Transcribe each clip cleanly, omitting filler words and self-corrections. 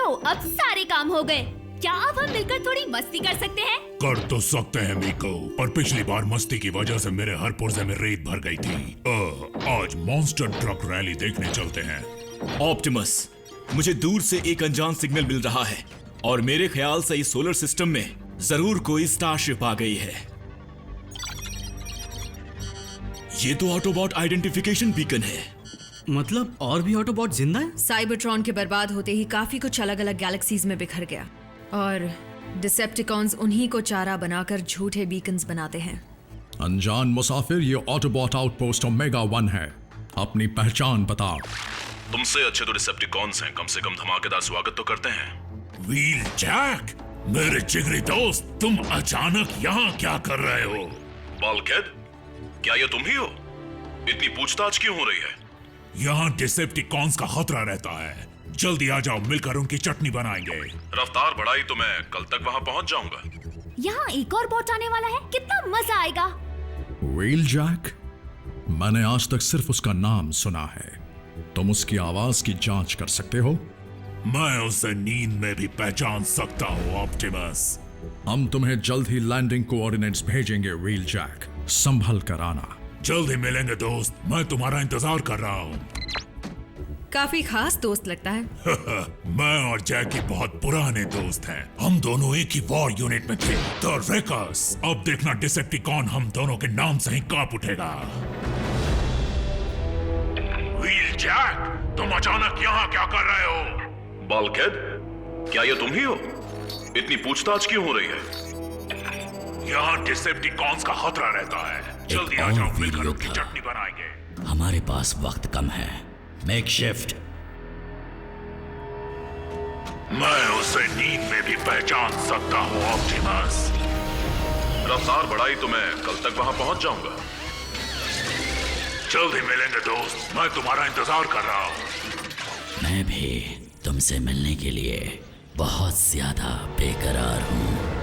लो, अब सारे काम हो गए। क्या अब हम मिलकर थोड़ी मस्ती कर सकते हैं? कर तो सकते हैं मीको, पर पिछली बार मस्ती की वजह से मेरे हर पुर्जे में रेत भर गई थी। आज मॉन्स्टर ट्रक रैली देखने चलते हैं। ऑप्टिमस, मुझे दूर से एक अनजान सिग्नल मिल रहा है और मेरे ख्याल से इस सोलर सिस्टम में जरूर कोई स्टारशिप आ गई है। ये तो ऑटोबॉट आइडेंटिफिकेशन बीकन है। मतलब और भी ऑटोबॉट जिंदा है? साइबरट्रॉन के बर्बाद होते ही काफी कुछ अलग अलग गैलेक्सीज में बिखर गया और डिसेप्टिकॉन्स उन्हीं को चारा बनाकर झूठे बीकन्स बनाते हैं। अनजान मुसाफिर, ये ऑटोबॉट आउटपोस्ट ओमेगा 1 है। अपनी पहचान बता। तुमसे अच्छे तो डिसेप्टिकॉन्स हैं, कम से कम धमाकेदार स्वागत तो करते हैं। व्हील जैक, मेरे जिगरी दोस्त, तुम अचानक यहाँ क्या कर रहे हो? बल्कहेड, क्या ये तुम ही हो? इतनी पूछताछ क्यों हो रही है? यहाँ डिसेप्टिकॉन्स का खतरा रहता है। जल्दी आ जाओ, मिलकर उनकी चटनी बनाएंगे। रफ्तार बढ़ाई तो मैं कल तक वहां पहुंच जाऊंगा। यहाँ एक और बॉट आने वाला है, कितना मजा आएगा। व्हील जैक, मैंने आज तक सिर्फ उसका नाम सुना है। तुम उसकी आवाज की जांच कर सकते हो? मैं उसे नींद में भी पहचान सकता हूँ ऑप्टिमस। हम तुम्हें जल्द ही लैंडिंग कोऑर्डिनेट्स भेजेंगे व्हील जैक, संभल कर आना। जल्दी मिलेंगे दोस्त, मैं तुम्हारा इंतजार कर रहा हूँ। काफी खास दोस्त लगता है। मैं और जैकी बहुत पुराने दोस्त हैं। हम दोनों एक ही वॉर यूनिट में थे, द रेकर्स। अब देखना डिसेप्टिकॉन हम दोनों के नाम से ही कांप उठेगा। व्हील जैक, तुम अचानक यहाँ क्या कर रहे हो? बल्कहेड, क्या ये तुम ही हो? इतनी पूछताछ क्यों हो रही है? यहाँ डिसेप्टिकॉन्स का खतरा रहता है। जल्दी आ जाओ, मिलकर उनकी चटनी बनाएंगे। हमारे पास वक्त कम है। Make shift. मैं उसे नींद में भी पहचान सकता हूँ ऑप्टिमस। रफ्तार बढ़ाई तो मैं कल तक वहां पहुंच जाऊंगा। जल्दी मिलेंगे दोस्त, मैं तुम्हारा इंतजार कर रहा हूँ। मैं भी तुमसे मिलने के लिए बहुत ज्यादा बेकरार हूँ।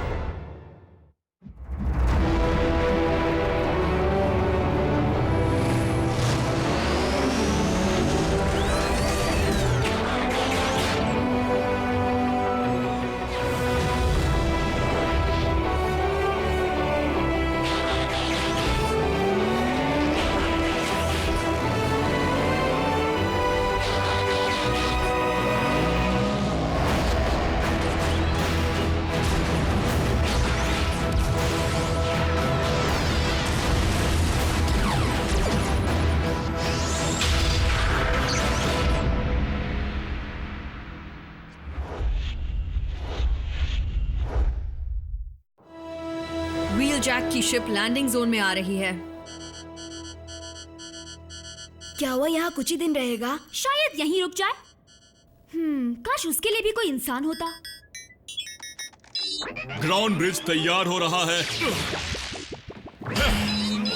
व्हील जैक की शिप लैंडिंग जोन में आ रही है। क्या वो यहाँ कुछ ही दिन रहेगा? शायद यहीं रुक जाए। काश उसके लिए भी कोई इंसान होता। ग्राउंड ब्रिज तैयार हो रहा है।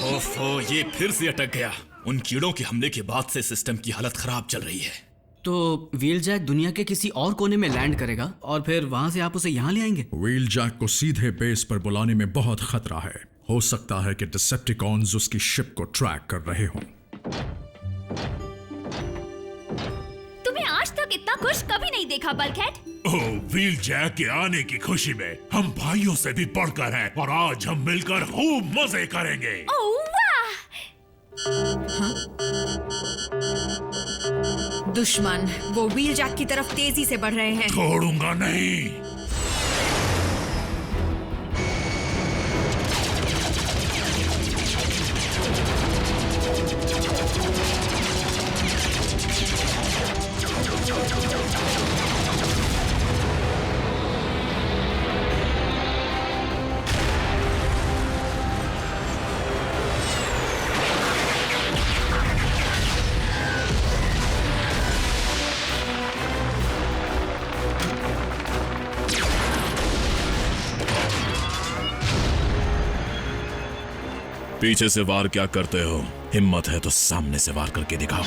ओफो, ये फिर से अटक गया। उन कीड़ों के हमले के बाद से सिस्टम की हालत खराब चल रही है। तो व्हील जैक दुनिया के किसी और कोने में लैंड करेगा और फिर वहां से आप उसे यहाँ ले आएंगे? व्हील जैक को सीधे बेस पर बुलाने में बहुत खतरा है। हो सकता है कि डिसेप्टिकॉन्स उसकी शिप को ट्रैक कर रहे हों। तुम्हें आज तक इतना खुश कभी नहीं देखा बल्कहेड। ओह, व्हील जैक के आने की खुशी में हम भाइयों से भी बढ़कर हैं और आज हम मिलकर खूब मजे करेंगे। ओह वाह! दुश्मन वो व्हील जैक की तरफ तेजी से बढ़ रहे हैं। छोड़ूंगा नहीं। पीछे से वार क्या करते हो? हिम्मत है तो सामने से वार करके दिखाओ।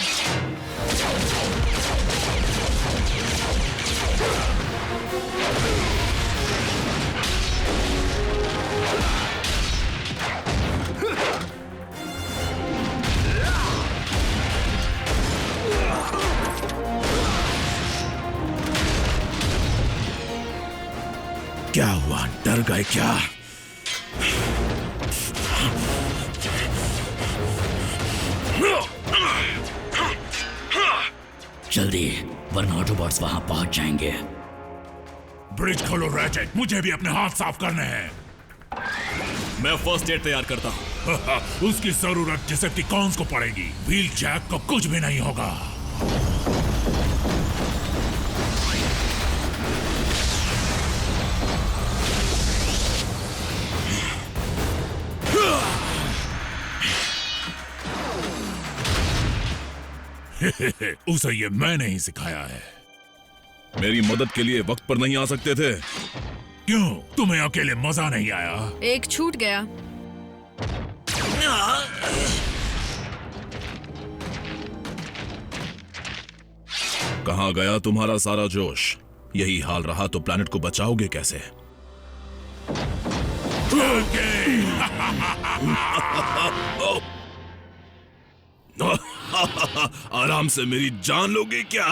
क्या हुआ, डर गए क्या? जल्दी, वरना ऑटोबॉट्स वहां पहुंच जाएंगे। ब्रिज खोलो रैचेट, मुझे भी अपने हाथ साफ करने हैं। मैं फर्स्ट एड तैयार करता हूं। उसकी जरूरत डिसेप्टिकॉन्स को पड़ेगी। व्हील जैक को कुछ भी नहीं होगा। उसे ये मैंने ही सिखाया है। मेरी मदद के लिए वक्त पर नहीं आ सकते थे? क्यों, तुम्हें अकेले मजा नहीं आया? एक छूट गया। कहां गया तुम्हारा सारा जोश? यही हाल रहा तो प्लैनेट को बचाओगे कैसे? आराम से मेरी जान लोगे क्या?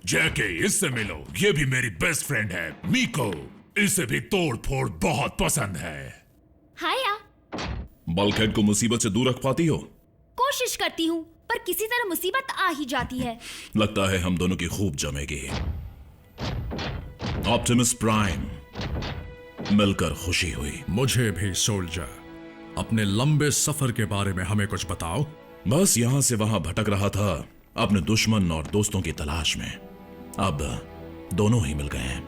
जैके, इससे मिलो। ये भी मेरी बेस्ट फ्रेंड है, मीको। इसे भी तोड़ फोड़ बहुत पसंद है। हाया। बल्कहेड को मुसीबत से दूर रख पाती हो? कोशिश करती हूँ, पर किसी तरह मुसीबत आ ही जाती है। लगता है हम दोनों की खूब जमेगी। ऑप्टिमस प्राइम, मिलकर खुशी हुई। मुझे भी सोल्जर। अपने लंबे सफर के बारे में हमें कुछ बताओ। बस यहां से वहां भटक रहा था, अपने दुश्मन और दोस्तों की तलाश में। अब दोनों ही मिल गए हैं।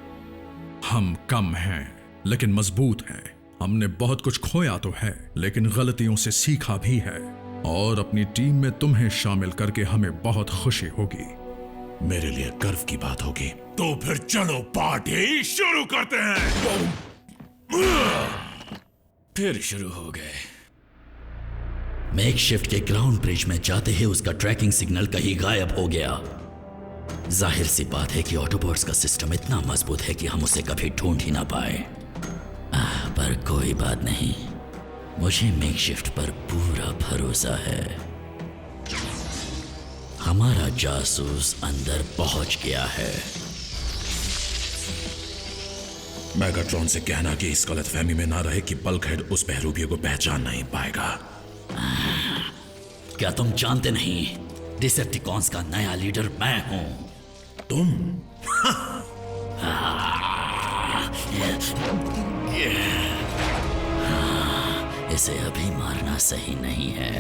हम कम हैं, लेकिन मजबूत हैं। हमने बहुत कुछ खोया तो है, लेकिन गलतियों से सीखा भी है। और अपनी टीम में तुम्हें शामिल करके हमें बहुत खुशी होगी। मेरे लिए गर्व की बात होगी। तो फिर चलो पार्टी शुरू करते हैं। फिर शुरू हो गए। मेकशिफ्ट के ग्राउंड ब्रिज में जाते ही उसका ट्रैकिंग सिग्नल कहीं गायब हो गया। जाहिर सी बात है कि ऑटोबॉट्स का सिस्टम इतना मजबूत है कि हम उसे कभी ढूंढ ही ना पाए। पर कोई बात नहीं, मुझे मेकशिफ्ट पर पूरा भरोसा है। हमारा जासूस अंदर पहुंच गया है। मैगाट्रॉन से कहना कि इस गलतफहमी में ना रहे कि बल्कहेड उस बहरूपिये को पहचान नहीं पाएगा। क्या तुम जानते नहीं, डिसेप्टिकॉन्स का नया लीडर मैं हूं। तुम? इसे अभी मारना सही नहीं है।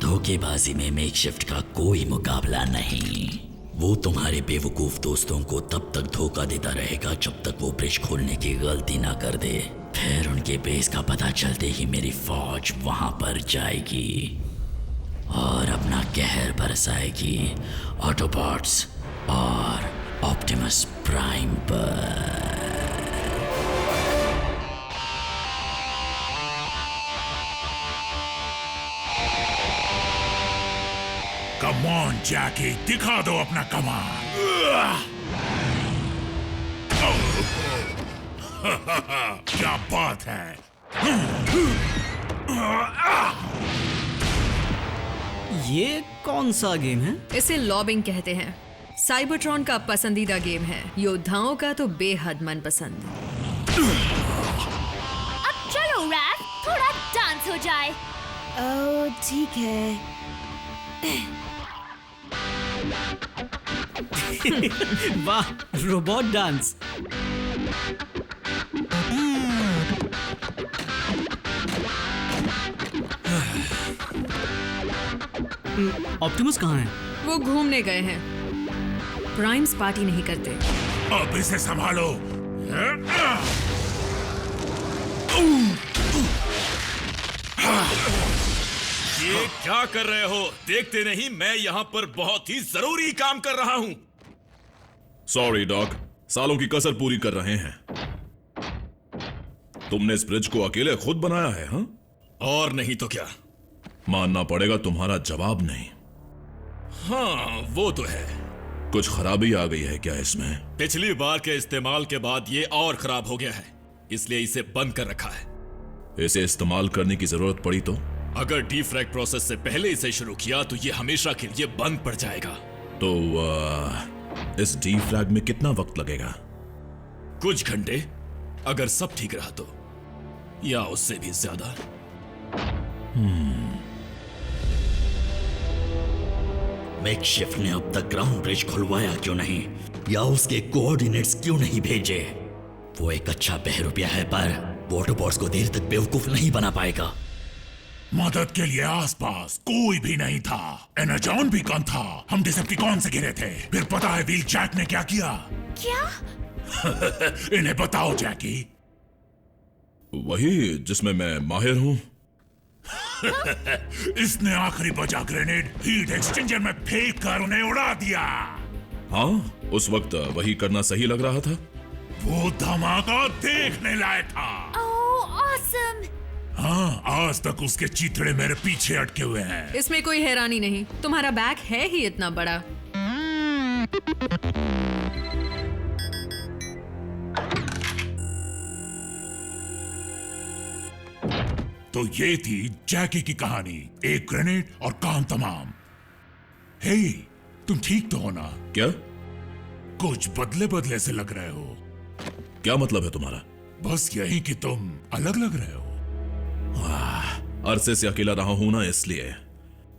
धोखेबाजी में मेकशिफ्ट का कोई मुकाबला नहीं। वो तुम्हारे बेवकूफ दोस्तों को तब तक धोखा देता रहेगा जब तक वो ब्रिज खोलने की गलती ना कर दे। फिर उनके बेस का पता चलते ही मेरी फौज वहां पर जाएगी और अपना कहर बरसाएगी ऑटोबॉट्स और ऑप्टिमस प्राइम पर। कम ऑन जैकी, दिखा दो अपना कमाल। क्या बात है। ये कौन सा गेम है? इसे लॉबिंग कहते हैं। साइबरट्रॉन का पसंदीदा गेम है, योद्धाओं का तो बेहद मनपसंद। अब चलो रैफ, थोड़ा डांस हो जाए। ठीक है। वाह, रोबोट डांस। ऑप्टिमस कहाँ है? वो घूमने गए हैं। प्राइम्स पार्टी नहीं करते। अब इसे संभालो। ये क्या कर रहे हो? देखते नहीं मैं यहाँ पर बहुत ही जरूरी काम कर रहा हूँ। सॉरी डॉग, सालों की कसर पूरी कर रहे हैं। तुमने इस ब्रिज को अकेले खुद बनाया है? हाँ, और नहीं तो क्या। मानना पड़ेगा तुम्हारा जवाब नहीं। हाँ वो तो है। कुछ खराबी आ गई है क्या इसमें? पिछली बार के इस्तेमाल के बाद ये और खराब हो गया है, इसलिए इसे बंद कर रखा है। इसे इस्तेमाल करने की जरूरत पड़ी तो? अगर डीफ्रैग प्रोसेस से पहले इसे शुरू किया तो ये हमेशा के लिए बंद पड़ जाएगा। तो इस डीफ्रैग में कितना वक्त लगेगा? कुछ घंटे, अगर सब ठीक रहा तो, या उससे भी ज्यादा। मेकशिफ्ट ने अब तक ग्राउंड ब्रिज खुलवाया क्यों नहीं, या उसके कोऑर्डिनेट्स क्यों नहीं भेजे? वो एक अच्छा बहरूपिया है, पर वॉटरबॉट्स को देर तक बेवकूफ नहीं बना पाएगा। मदद के लिए आसपास कोई भी नहीं था। एनर्जॉन भी कम था। हम डिसेप्टिकॉन से घिरे थे। फिर पता है व्हील जैक ने क्या किया? क्या? इन्हें बताओ जैकी। वही जिसमें मैं माहिर हूं। इसने आखिरी बचा ग्रेनेड हीट एक्सचेंजर में फेंक कर उन्हें उड़ा दिया। हाँ, उस वक्त वही करना सही लग रहा था। वो धमाका देखने लायक था। ओह ऑसम। हाँ, आज तक उसके चीथड़े मेरे पीछे अटके हुए हैं। इसमें कोई हैरानी नहीं, तुम्हारा बैग है ही इतना बड़ा। तो ये थी जैकी की कहानी, एक ग्रेनेड और काम तमाम। हे, तुम ठीक तो हो ना? क्या? कुछ बदले बदले से लग रहे हो। क्या मतलब है तुम्हारा? बस यही कि तुम अलग लग रहे हो। अरसे से अकेला रहा हूं ना, इसलिए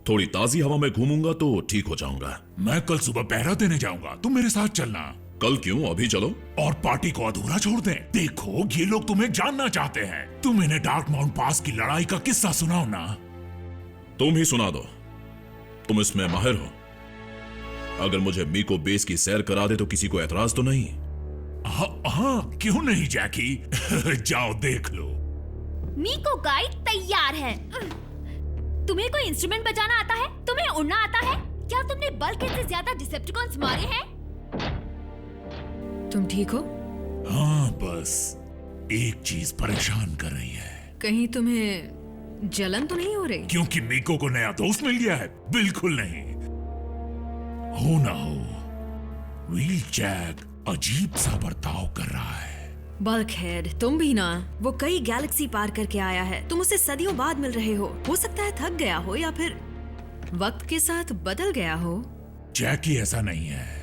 थोड़ी ताजी हवा में घूमूंगा तो ठीक हो जाऊंगा। मैं कल सुबह पहरा देने जाऊंगा, तुम मेरे साथ चलना। कल क्यों? अभी चलो। और पार्टी को अधूरा छोड़ दें। देखो, ये लोग तुम्हें जानना चाहते हैं। तुम इन्हें डार्क माउंट पास की लड़ाई का किस्सा सुनाओ ना। तुम ही सुना दो, तुम इसमें माहिर हो। अगर मुझे मीको बेस की सैर करा दे तो किसी को एतराज तो नहीं? हाँ, क्यों नहीं जैकी। जाओ देख लो। मीको गाइड तैयार है। तुम्हें कोई इंस्ट्रूमेंट बजाना आता है? तुम्हें उड़ना आता है? क्या तुमने बल्क से ज्यादा डिसेप्टिकॉन्स मारे हैं? तुम ठीक हो? हाँ, बस एक चीज परेशान कर रही है। कहीं तुम्हें जलन तो नहीं हो रही? क्योंकि मीको को नया दोस्त मिल गया है? बिल्कुल नहीं। हो ना हो, व्हील जैक अजीब सा बर्ताव कर रहा है। बल्कहेड, तुम भी ना। वो कई गैलेक्सी पार करके आया है। तुम उससे सदियों बाद मिल रहे हो सकता है थक गया हो या फिर वक्त के साथ बदल गया हो। जैकी ऐसा नहीं है।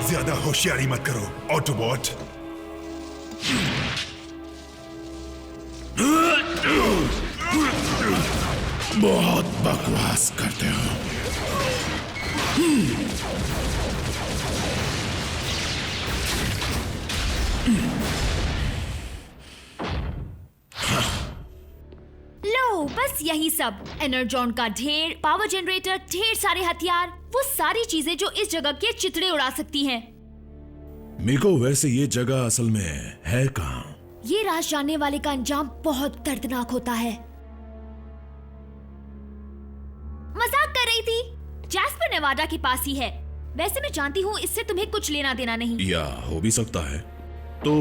ज्यादा होशियारी मत करो ऑटोबॉट। बहुत बकवास करते हो। लो, बस यही सब। एनर्जॉन का ढेर, पावर जनरेटर, ढेर सारे हथियार, वो सारी चीजें जो इस जगह के चितड़े उड़ा सकती हैं। मीको, वैसे ये जगह असल में है कहाँ? ये राज जानने वाले का अंजाम बहुत दर्दनाक होता है। मजाक कर रही थी। जैस्पर नेवाडा के पास ही है। वैसे मैं जानती हूँ इससे तुम्हें कुछ लेना देना नहीं। या हो भी सकता है। तो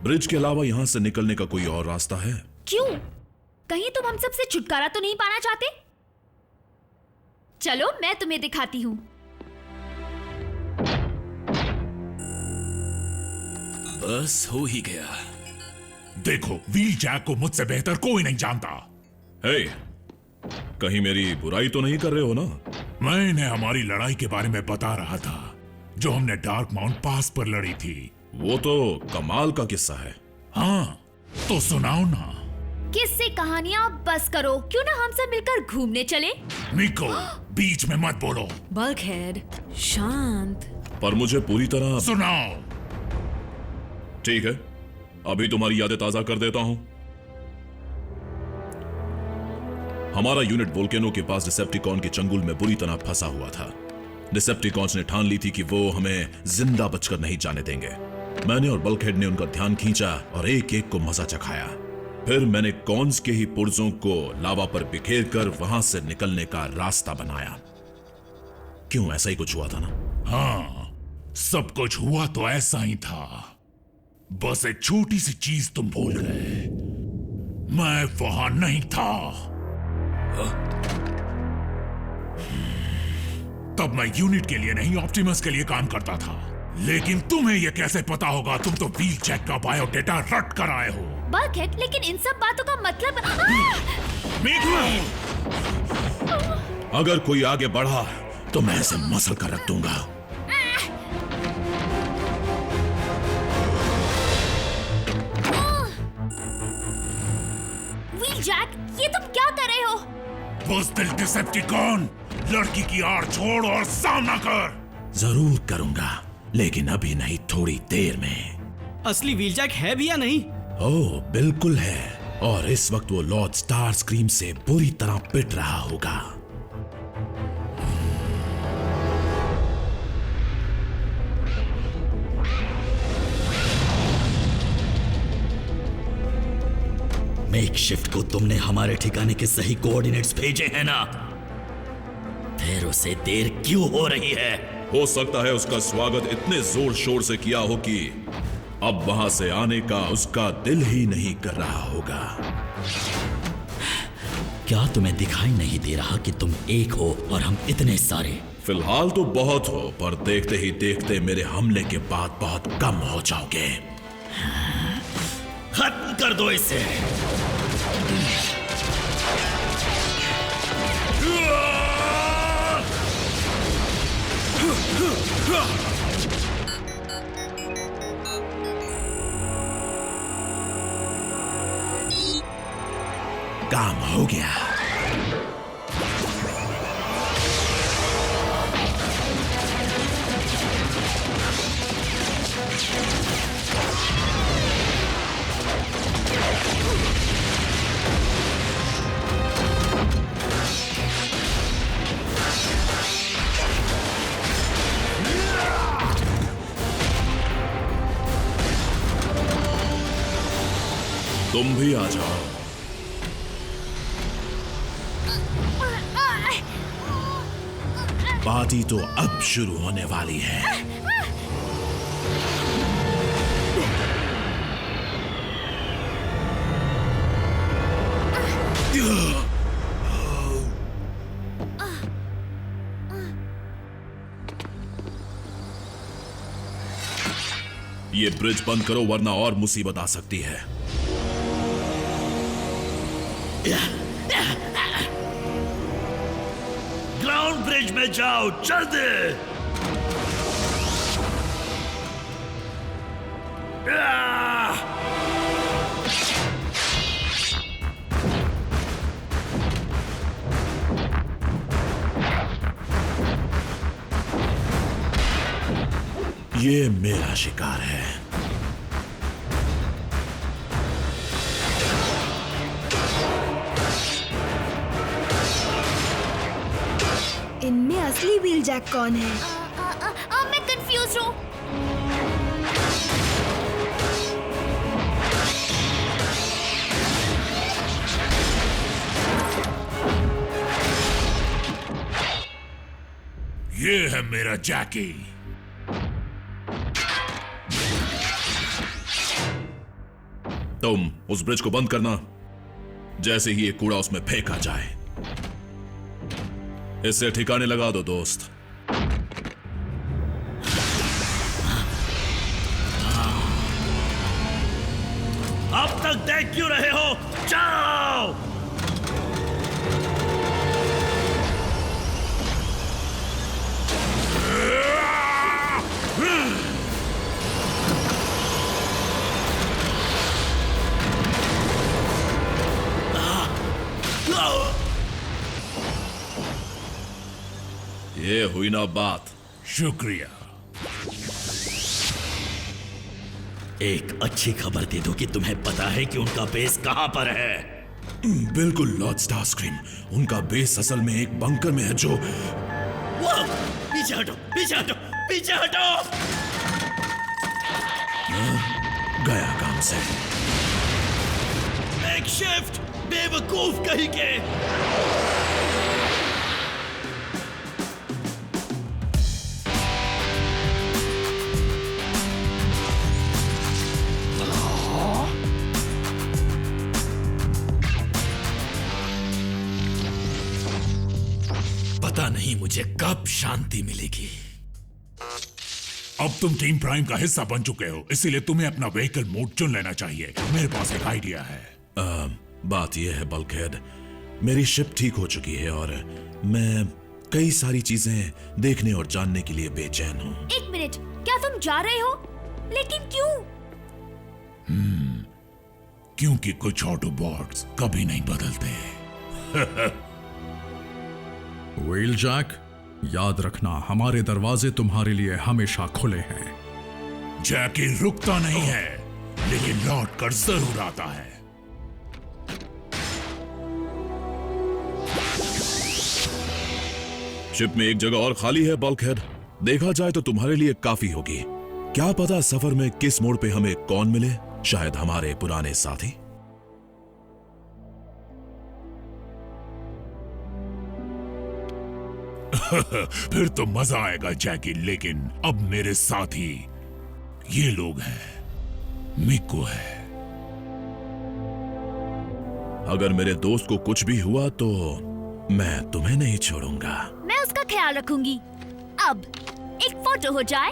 ब्रिज के अलावा यहाँ से निकलने का कोई और रास्ता है? क्यों? कहीं तुम हम सब से छुटकारा तो नहीं पाना चाहते? चलो, मैं तुम्हें दिखाती हूँ। बस हो ही गया। देखो, व्हील जैक को मुझसे बेहतर कोई नहीं जानता। हे, कहीं मेरी बुराई तो नहीं कर रहे हो ना? मैं इन्हें हमारी लड़ाई के बारे में बता रहा था, जो हमने डार्क माउंट पास पर लड़ी थी। वो तो कमाल का किस्सा है। हाँ, तो सुनाओ ना। किससे कहानियां बस करो। क्यों ना हम सब मिलकर घूमने चले? मीको, बीच में मत बोलो। बल्कहेड, शांत। पर मुझे पूरी तरह। सुनाओ। ठीक है, अभी तुम्हारी यादें ताजा कर देता हूं। हमारा यूनिट वोल्केनो के पास डिसेप्टिकॉन के चंगुल में बुरी तरह फंसा हुआ था। डिसेप्टिकॉन्स ने ठान ली थी कि वो हमें जिंदा बचकर नहीं जाने देंगे। मैंने और बल्कहेड ने उनका ध्यान खींचा और एक एक को मजा चखाया। फिर मैंने कॉन्स के ही पुर्जों को लावा पर बिखेर कर वहां से निकलने का रास्ता बनाया। क्यों, ऐसा ही कुछ हुआ था ना? हाँ, सब कुछ हुआ तो ऐसा ही था। बस एक छोटी सी चीज तुम भूल गए। मैं वहां नहीं था। तब मैं यूनिट के लिए नहीं, ऑप्टिमस के लिए काम करता था। लेकिन तुम्हें ये कैसे पता होगा? तुम तो व्हील जैक का बायोडेटा रट कर आए हो। बल्कहेड, लेकिन इन सब बातों का मतलब अगर कोई आगे बढ़ा तो मैं इसे मसल कर रख दूंगा। व्हील जैक, ये तुम क्या कर रहे हो? बुज़दिल डिसेप्टिकॉन, लड़की की आड़ छोड़ और सामना कर। जरूर करूंगा, लेकिन अभी नहीं, थोड़ी देर में। असली व्हीलजैक है भी या नहीं? ओह बिल्कुल है, और इस वक्त वो लॉर्ड स्टार स्क्रीम से बुरी तरह पिट रहा होगा। मेकशिफ्ट को तुमने हमारे ठिकाने के सही कोऑर्डिनेट्स भेजे हैं ना? फिर उसे देर क्यों हो रही है? हो सकता है उसका स्वागत इतने जोर शोर से किया हो कि अब वहां से आने का उसका दिल ही नहीं कर रहा होगा। क्या तुम्हें दिखाई नहीं दे रहा कि तुम एक हो और हम इतने सारे? फिलहाल तो बहुत हो, पर देखते ही देखते मेरे हमले के बाद बहुत कम हो जाओगे। खत्म कर दो इसे। काम हो गया। तुम भी आ जाओ। पार्टी तो अब शुरू होने वाली है। ये ब्रिज बंद करो, वरना और मुसीबत आ सकती है। ग्राउंड ब्रिज में जाओ, जल्दी। ये मेरा शिकार है। इनमें असली व्हील जैक कौन है? मैं कंफ्यूज हूँ। ये है मेरा जैकी। तुम उस ब्रिज को बंद करना, जैसे ही ये कूड़ा उसमें फेंका जाए। इससे ठिकाने लगा दो दोस्त। अब तक देख क्यों रहे हो? जाओ। ये हुई ना बात। शुक्रिया। एक अच्छी खबर दे दो कि तुम्हें पता है कि उनका बेस कहां पर है। बिल्कुल लॉर्ड स्टारस्क्रीम, उनका बेस असल में एक बंकर में है जो... पीछे हटो, पीछे हटो, पीछे हटो। गया काम से। मेकशिफ्ट, बेवकूफ कहीं के। पता नहीं मुझे कब शांति मिलेगी। अब तुम टीम प्राइम का हिस्सा बन चुके हो, इसीलिए तुम्हें अपना व्हीकल मोड चुन लेना चाहिए। मेरे पास एक आइडिया है। बात यह है बल्कहेड, मेरी शिप ठीक हो चुकी है और मैं कई सारी चीजें देखने और जानने के लिए बेचैन हूँ। एक मिनट, क्या तुम जा रहे हो? लेकिन क्यों? क्योंकि कुछ ऑटोबॉट्स कभी नहीं बदलते। व्हीलजैक, याद रखना हमारे दरवाजे तुम्हारे लिए हमेशा खुले हैं। जैकी रुकता नहीं है, लेकिन लौट कर जरूर आता है। शिप में एक जगह और खाली है बल्कहेड, देखा जाए तो तुम्हारे लिए काफी होगी। क्या पता सफर में किस मोड़ पे हमें कौन मिले, शायद हमारे पुराने साथी। फिर तो मजा आएगा जैकी, लेकिन अब मेरे साथी ये लोग हैं। मिको है। अगर मेरे दोस्त को कुछ भी हुआ तो मैं तुम्हें नहीं छोड़ूंगा। मैं उसका ख्याल रखूंगी। अब एक फोटो हो जाए।